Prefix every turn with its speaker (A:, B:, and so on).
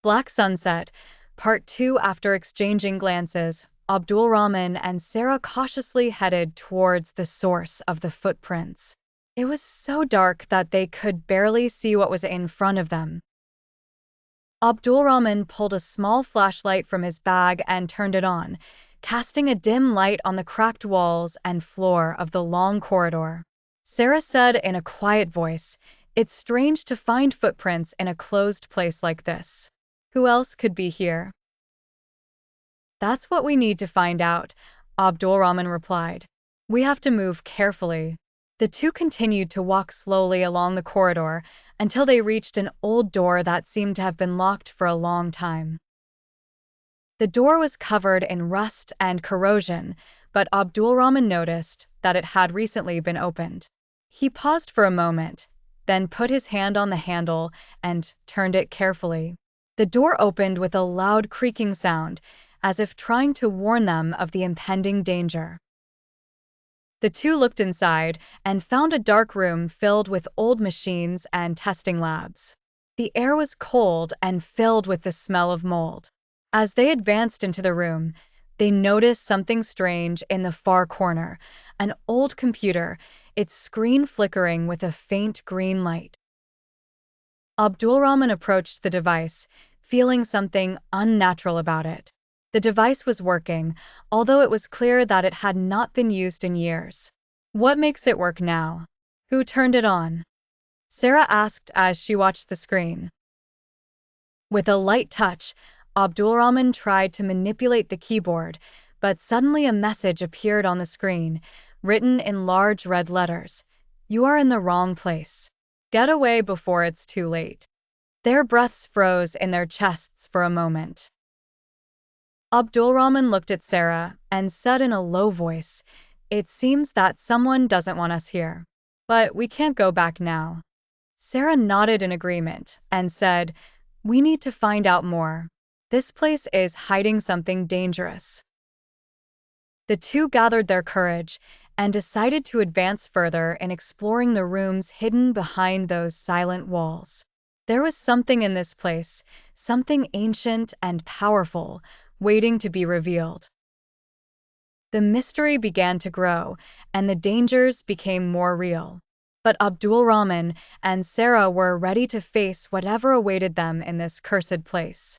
A: Black Sunset, Part 2. After exchanging glances, Abdul Rahman and Sarah cautiously headed towards the source of the footprints. It was so dark that they could barely see what was in front of them. Abdul Rahman pulled a small flashlight from his bag and turned it on, casting a dim light on the cracked walls and floor of the long corridor. Sarah said in a quiet voice, "It's strange to find footprints in a closed place like this. Who else could be here?" "That's what we need to find out," Abdul Rahman replied. "We have to move carefully." The two continued to walk slowly along the corridor until they reached an old door that seemed to have been locked for a long time. The door was covered in rust and corrosion, but Abdul Rahman noticed that it had recently been opened. He paused for a moment, then put his hand on the handle and turned it carefully. The door opened with a loud creaking sound, as if trying to warn them of the impending danger. The two looked inside and found a dark room filled with old machines and testing labs. The air was cold and filled with the smell of mold. As they advanced into the room, they noticed something strange in the far corner, an old computer, its screen flickering with a faint green light. Abdul Rahman approached the device, feeling something unnatural about it. The device was working, although it was clear that it had not been used in years. "What makes it work now? Who turned it on?" Sarah asked as she watched the screen. With a light touch, Abdul Rahman tried to manipulate the keyboard, but suddenly a message appeared on the screen, written in large red letters. "You are in the wrong place. Get away before it's too late." Their breaths froze in their chests for a moment. Abdul Rahman looked at Sarah and said in a low voice, "It seems that someone doesn't want us here. But we can't go back now." Sarah nodded in agreement and said, "We need to find out more. This place is hiding something dangerous." The two gathered their courage and decided to advance further in exploring the rooms hidden behind those silent walls. There was something in this place, something ancient and powerful, waiting to be revealed. The mystery began to grow, and the dangers became more real. But Abdul Rahman and Sarah were ready to face whatever awaited them in this cursed place.